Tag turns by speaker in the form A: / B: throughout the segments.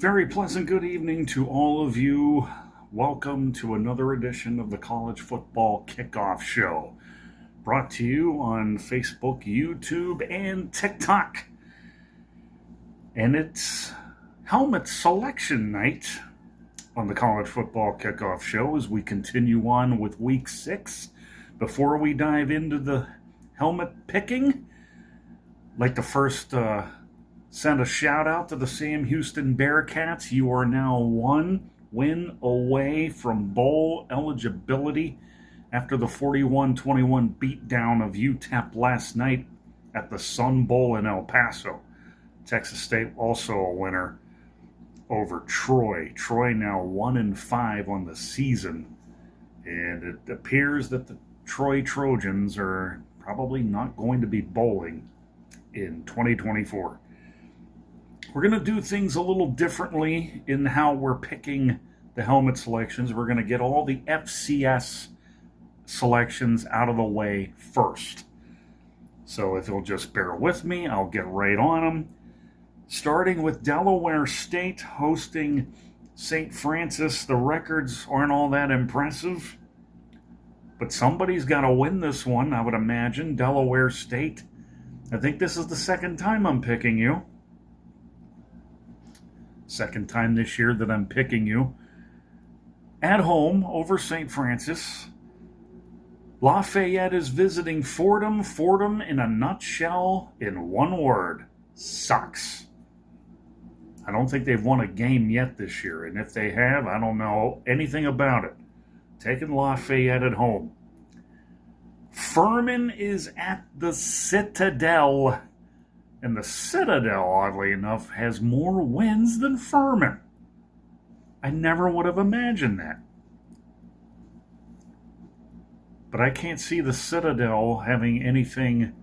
A: Very pleasant good evening to all of you. Welcome to another edition of the College Football Kickoff Show, brought to you on Facebook, YouTube, and TikTok. And it's helmet selection night on the College Football Kickoff Show as we continue on with Week 6. Before we dive into the helmet picking, I'd like to first send a shout out to the Sam Houston Bearcats. You are now one win away from bowl eligibility after the 41-21 beatdown of UTEP last night at the Sun Bowl in El Paso. Texas State also a winner over Troy. Troy now 1-5 on the season, and it appears that the Troy Trojans are probably not going to be bowling in 2024. We're going to do things a little differently in how we're picking the helmet selections. We're going to get all the FCS selections out of the way first. So if you'll just bear with me, I'll get right on them. Starting with Delaware State hosting St. Francis. The records aren't all that impressive, but somebody's got to win this one, I would imagine. Delaware State. I think this is the second time I'm picking you. Second time this year that I'm picking you. At home over St. Francis. Lafayette is visiting Fordham. Fordham, in a nutshell, in one word: sucks. I don't think they've won a game yet this year, and if they have, I don't know anything about it. Taking Lafayette at home. Furman is at the Citadel. And the Citadel, oddly enough, has more wins than Furman. I never would have imagined that. But I can't see the Citadel having anything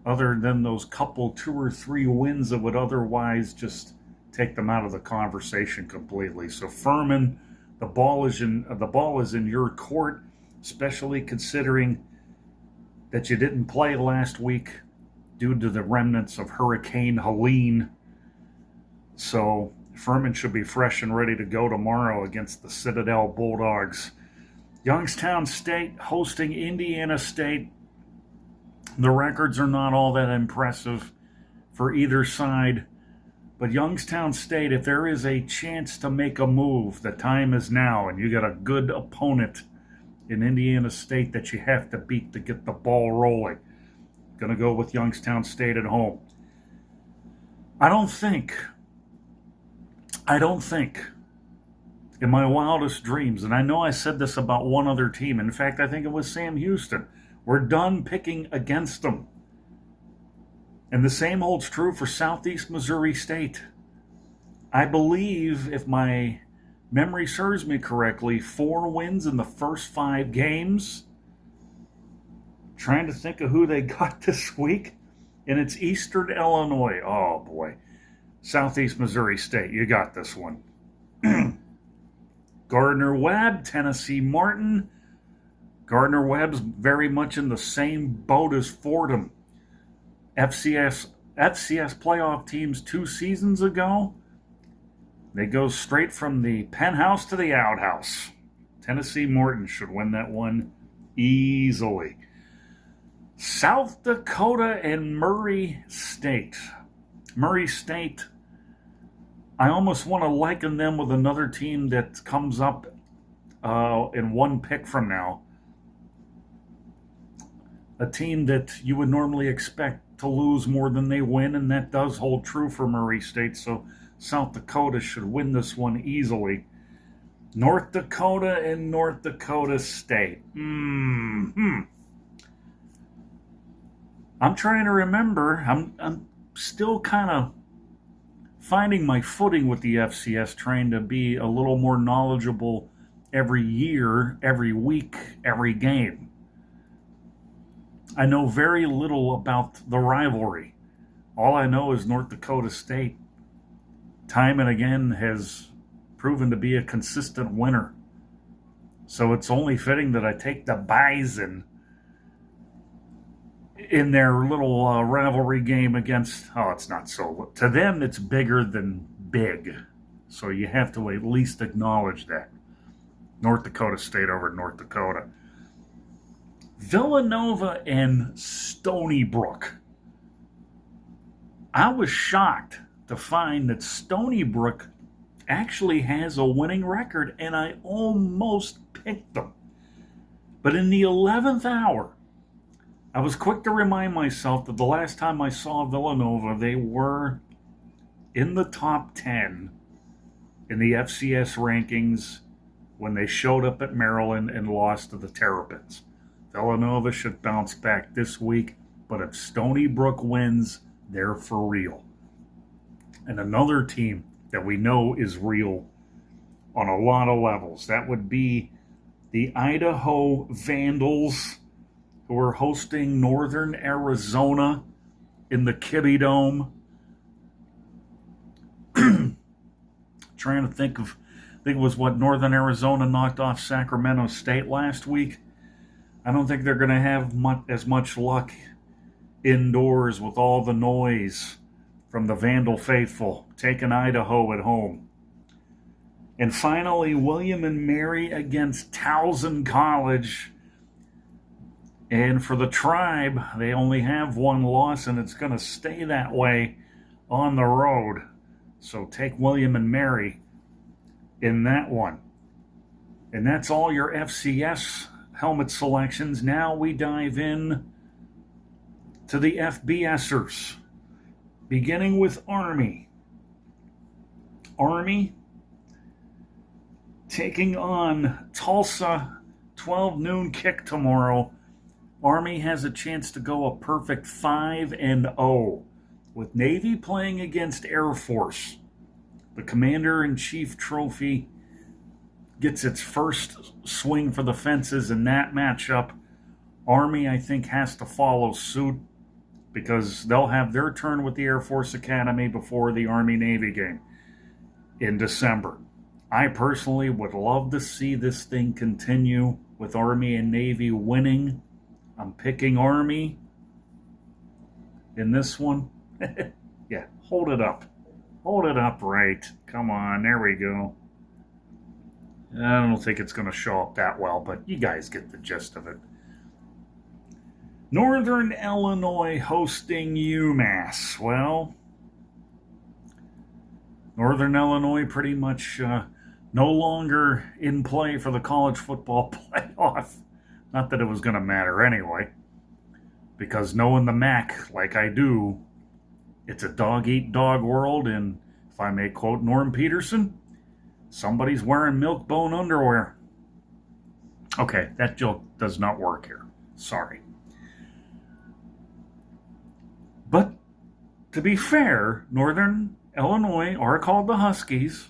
A: other than those couple 2 or 3 wins that would otherwise just take them out of the conversation completely. So Furman, the ball is in your court, especially considering that you didn't play last week due to the remnants of Hurricane Helene. So Furman should be fresh and ready to go tomorrow against the Citadel Bulldogs. Youngstown State hosting Indiana State. The records are not all that impressive for either side. But Youngstown State, if there is a chance to make a move, the time is now, and you got a good opponent in Indiana State that you have to beat to get the ball rolling. Going to go with Youngstown State at home. I don't think, in my wildest dreams, and I know I said this about one other team. In fact, I think it was Sam Houston. We're done picking against them. And the same holds true for Southeast Missouri State. I believe, if my memory serves me correctly, 4 wins in the first 5 games. Trying to think of who they got this week, and it's Eastern Illinois. Oh, boy. Southeast Missouri State, you got this one. Gardner-Webb, Tennessee Martin. Gardner-Webb's very much in the same boat as Fordham. FCS playoff teams 2 seasons ago. They go straight from the penthouse to the outhouse. Tennessee Martin should win that one easily. South Dakota and Murray State. Murray State, I almost want to liken them with another team that comes up in one pick from now. A team that you would normally expect to lose more than they win, and that does hold true for Murray State. So South Dakota should win this one easily. North Dakota and North Dakota State. I'm trying to remember. I'm still kind of finding my footing with the FCS, trying to be a little more knowledgeable every year, every week, every game. I know very little about the rivalry. All I know is North Dakota State, time and again, has proven to be a consistent winner. So it's only fitting that I take the Bison in their little rivalry game against, it's not so, to them it's bigger than big. So you have to at least acknowledge that. North Dakota State over North Dakota. Villanova and Stony Brook. I was shocked to find that Stony Brook actually has a winning record, and I almost picked them. But in the 11th hour, I was quick to remind myself that the last time I saw Villanova, they were in the top 10 in the FCS rankings when they showed up at Maryland and lost to the Terrapins. Villanova should bounce back this week, but if Stony Brook wins, they're for real. And another team that we know is real on a lot of levels, that would be the Idaho Vandals, who are hosting Northern Arizona in the Kibbe Dome. Trying to think it was what Northern Arizona knocked off Sacramento State last week. I don't think they're going to have as much luck indoors with all the noise from the Vandal faithful taking Idaho at home. And finally, William and Mary against Towson College. And for the Tribe, they only have one loss, and it's going to stay that way on the road. So take William and Mary in that one. And that's all your FCS helmet selections. Now we dive in to the FBSers, beginning with Army. Army taking on Tulsa, 12 noon kick tomorrow. Army has a chance to go a perfect 5-0, with Navy playing against Air Force. The Commander-in-Chief Trophy gets its first swing for the fences in that matchup. Army, I think, has to follow suit because they'll have their turn with the Air Force Academy before the Army-Navy game in December. I personally would love to see this thing continue with Army and Navy winning. I'm picking Army in this one. Yeah, hold it up. Hold it up right. Come on, there we go. I don't think it's going to show up that well, but you guys get the gist of it. Northern Illinois hosting UMass. Well, Northern Illinois pretty much no longer in play for the college football playoff. Not that it was going to matter anyway, because knowing the MAC like I do, it's a dog-eat-dog world, and if I may quote Norm Peterson, somebody's wearing milk-bone underwear. Okay, that joke does not work here. Sorry. But to be fair, Northern Illinois are called the Huskies.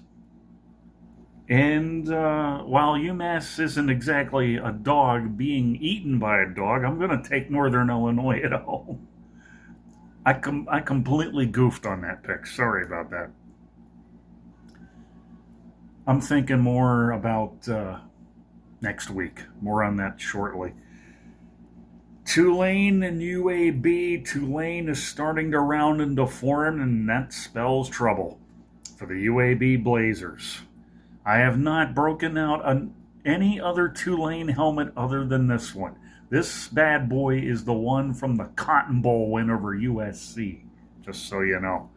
A: And while UMass isn't exactly a dog being eaten by a dog, I'm going to take Northern Illinois at home. I completely goofed on that pick. Sorry about that. I'm thinking more about next week. More on that shortly. Tulane and UAB. Tulane is starting to round into form, and that spells trouble for the UAB Blazers. I have not broken out any other Tulane helmet other than this one. This bad boy is the one from the Cotton Bowl win over USC, just so you know.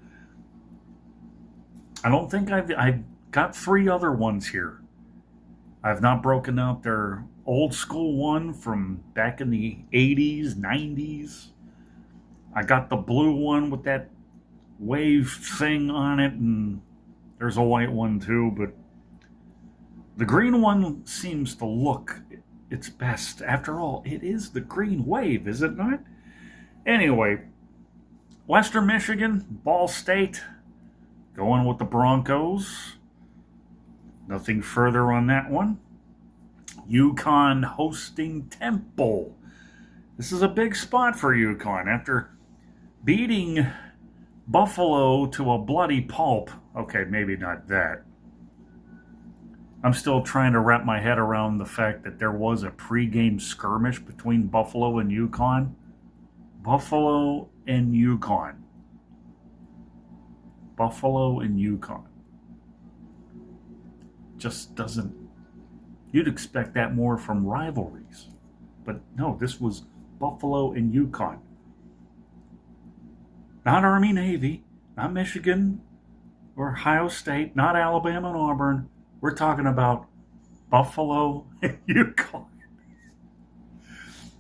A: I don't think I've got 3 other ones here. I've not broken out their old school one from back in the 80s, 90s. I got the blue one with that wave thing on it, and there's a white one too, but the green one seems to look its best. After all, it is the green wave, is it not? Anyway, Western Michigan, Ball State, going with the Broncos. Nothing further on that one. UConn hosting Temple. This is a big spot for UConn after beating Buffalo to a bloody pulp. Okay, maybe not that. I'm still trying to wrap my head around the fact that there was a pregame skirmish between Buffalo and UConn. Buffalo and UConn. Buffalo and UConn. just doesn't. You'd expect that more from rivalries. But no, this was Buffalo and UConn. Not Army Navy, not Michigan or Ohio State, not Alabama and Auburn. We're talking about Buffalo and UConn.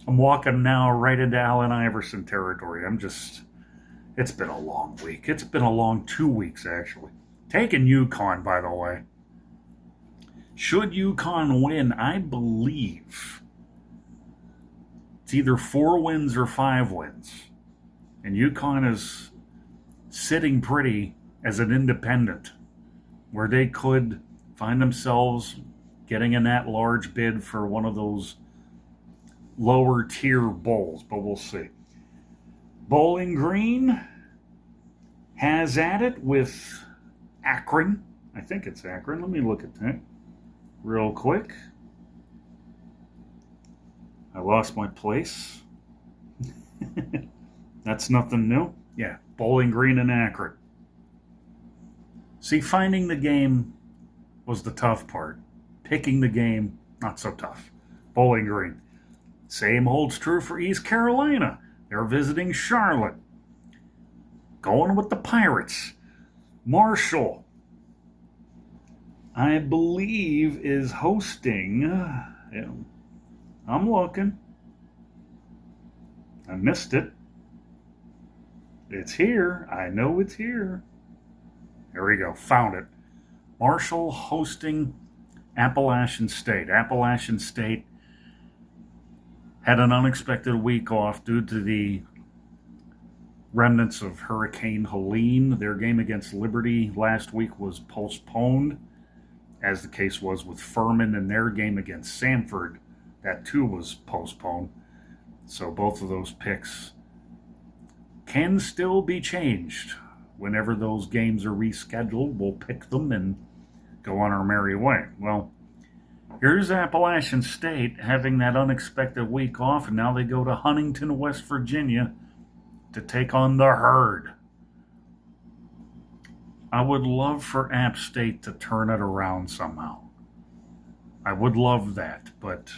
A: I'm walking now right into Allen Iverson territory. It's been a long week. It's been a long 2 weeks, actually. Taking UConn, by the way. Should UConn win, I believe it's either 4 wins or 5 wins. And UConn is sitting pretty as an independent, where they could find themselves getting in that large bid for one of those lower tier bowls, but we'll see. Bowling Green has at it with Akron. I think it's Akron. Let me look at that real quick. I lost my place. That's nothing new. Yeah, Bowling Green and Akron. See, finding the game was the tough part. Picking the game, not so tough. Bowling Green. Same holds true for East Carolina. They're visiting Charlotte. Going with the Pirates. Marshall, I believe, is hosting. I'm looking. I missed it. It's here. I know it's here. There we go. Found it. Marshall hosting Appalachian State. Appalachian State had an unexpected week off due to the remnants of Hurricane Helene. Their game against Liberty last week was postponed, as the case was with Furman, and their game against Samford. That too was postponed. So both of those picks can still be changed. Whenever those games are rescheduled, we'll pick them and go on our merry way. Well, here's Appalachian State having that unexpected week off, and now they go to Huntington, West Virginia to take on the Herd. I would love for App State to turn it around somehow. I would love that, but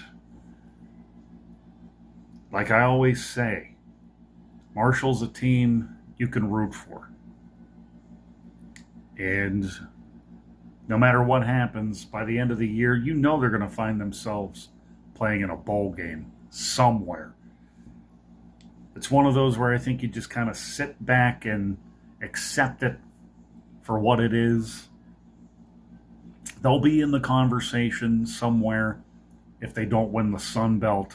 A: like I always say, Marshall's a team you can root for. And no matter what happens, by the end of the year, you know they're going to find themselves playing in a bowl game somewhere. It's one of those where I think you just kind of sit back and accept it for what it is. They'll be in the conversation somewhere. If they don't win the Sun Belt,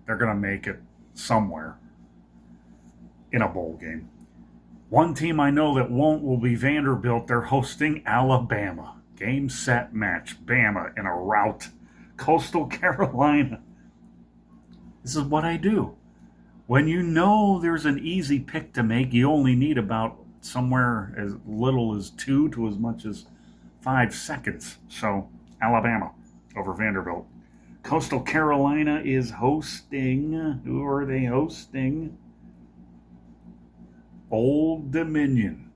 A: they're going to make it somewhere in a bowl game. One team I know that won't will be Vanderbilt. They're hosting Alabama. Game, set, match. Bama in a rout. Coastal Carolina. This is what I do. When you know there's an easy pick to make, you only need about somewhere as little as 2 to as much as 5 seconds. So, Alabama over Vanderbilt. Coastal Carolina is hosting. Who are they hosting? Old Dominion.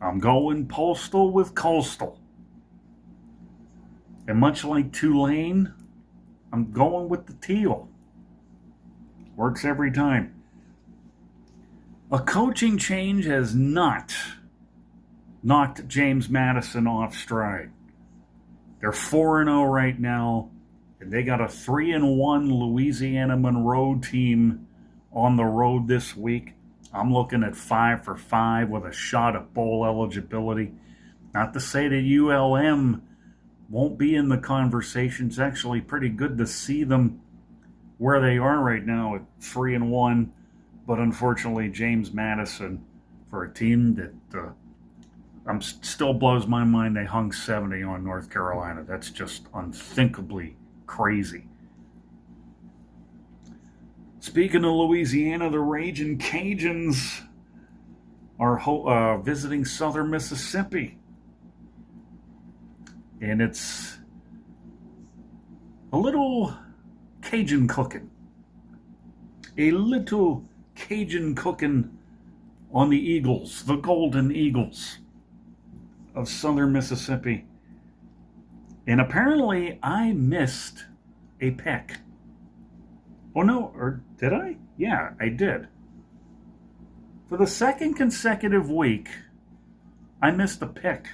A: I'm going postal with coastal. And much like Tulane, I'm going with the teal. Works every time. A coaching change has not knocked James Madison off stride. They're 4-0 right now, and they got a 3-1 Louisiana Monroe team on the road this week. I'm looking at 5 for 5 with a shot at bowl eligibility. Not to say that ULM won't be in the conversation. It's actually pretty good to see them where they are right now at 3-1. But unfortunately, James Madison, for a team that still blows my mind, they hung 70 on North Carolina. That's just unthinkably crazy. Speaking of Louisiana, the Ragin' Cajuns are visiting Southern Mississippi. And it's a little Cajun cooking. A little Cajun cooking on the Eagles, the Golden Eagles of Southern Mississippi. And apparently I missed a pick. Oh no, or did I? Yeah, I did. For the second consecutive week, I missed a pick.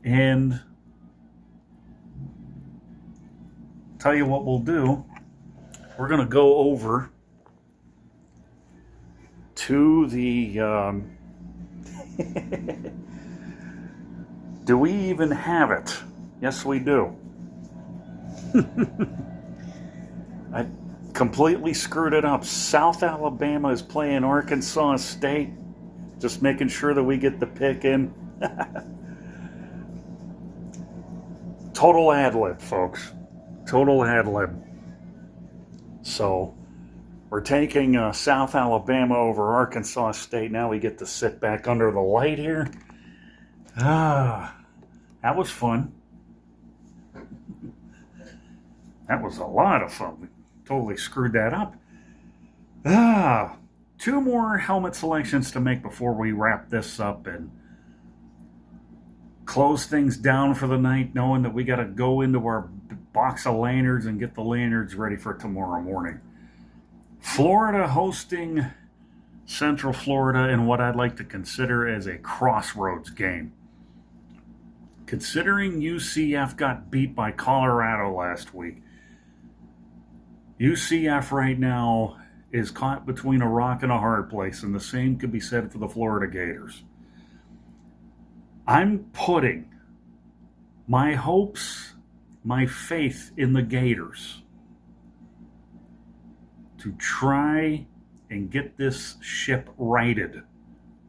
A: And tell you what we'll do. We're going to go over to the. Do we even have it? Yes, we do. I completely screwed it up. South Alabama is playing Arkansas State. Just making sure that we get the pick in. Total ad lib, folks. Total ad lib. So we're taking South Alabama over Arkansas State. Now we get to sit back under the light here. That was fun. That was a lot of fun. We totally screwed that up. Two more helmet selections to make before we wrap this up and close things down for the night, knowing that we got to go into our box of lanyards and get the lanyards ready for tomorrow morning. Florida hosting Central Florida in what I'd like to consider as a crossroads game. Considering UCF got beat by Colorado last week, UCF right now is caught between a rock and a hard place, and the same could be said for the Florida Gators. I'm putting my hopes, my faith in the Gators to try and get this ship righted,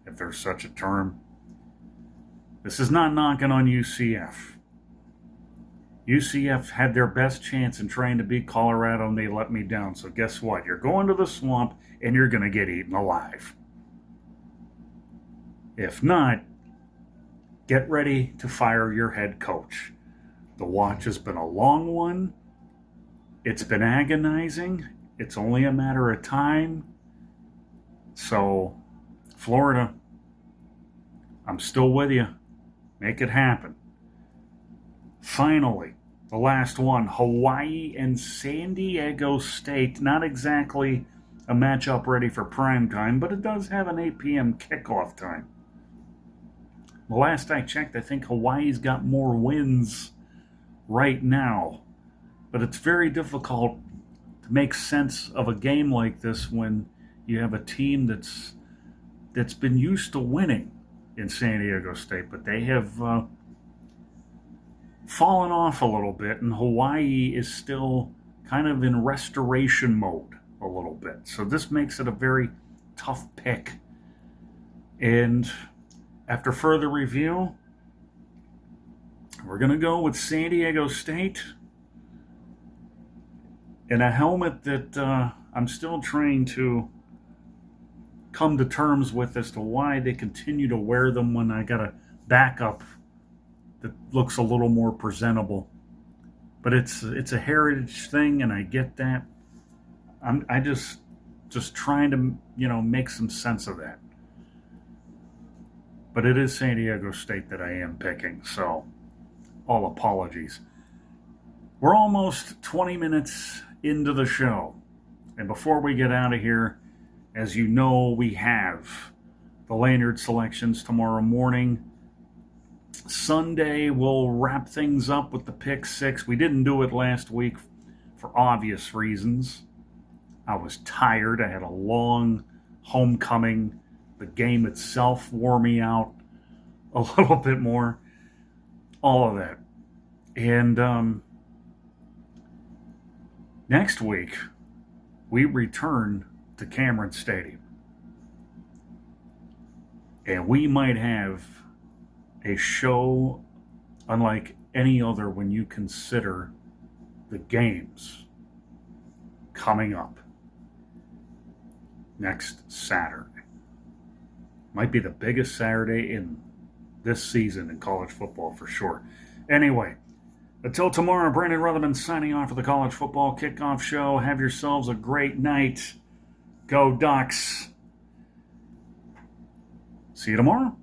A: if there's such a term. This is not knocking on UCF. UCF had their best chance in trying to beat Colorado, and they let me down. So guess what? You're going to the swamp, and you're going to get eaten alive. If not, get ready to fire your head coach. The watch has been a long one. It's been agonizing. It's only a matter of time. So, Florida, I'm still with you. Make it happen. Finally, the last one, Hawaii and San Diego State. Not exactly a matchup ready for prime time, but it does have an 8 p.m. kickoff time. The last I checked, I think Hawaii's got more wins right now. But it's very difficult to make sense of a game like this when you have a team that's been used to winning in San Diego State. But they have fallen off a little bit, and Hawaii is still kind of in restoration mode a little bit. So this makes it a very tough pick. And after further review, we're going to go with San Diego State in a helmet that I'm still trying to come to terms with as to why they continue to wear them when I got a backup that looks a little more presentable. But it's a heritage thing, and I get that. I just trying to make some sense of that. But it is San Diego State that I am picking, so all apologies. We're almost 20 minutes into the show. And before we get out of here, as you know, we have the lanyard selections tomorrow morning. Sunday, we'll wrap things up with the pick six. We didn't do it last week for obvious reasons. I was tired. I had a long homecoming. The game itself wore me out a little bit more. All of that. And next week, we return to Cameron Stadium. And we might have a show unlike any other when you consider the games coming up next Saturday. Might be the biggest Saturday in this season in college football for sure. Anyway, until tomorrow, Brandon Rutherman signing off for the College Football Kickoff Show. Have yourselves a great night. Go Ducks. See you tomorrow.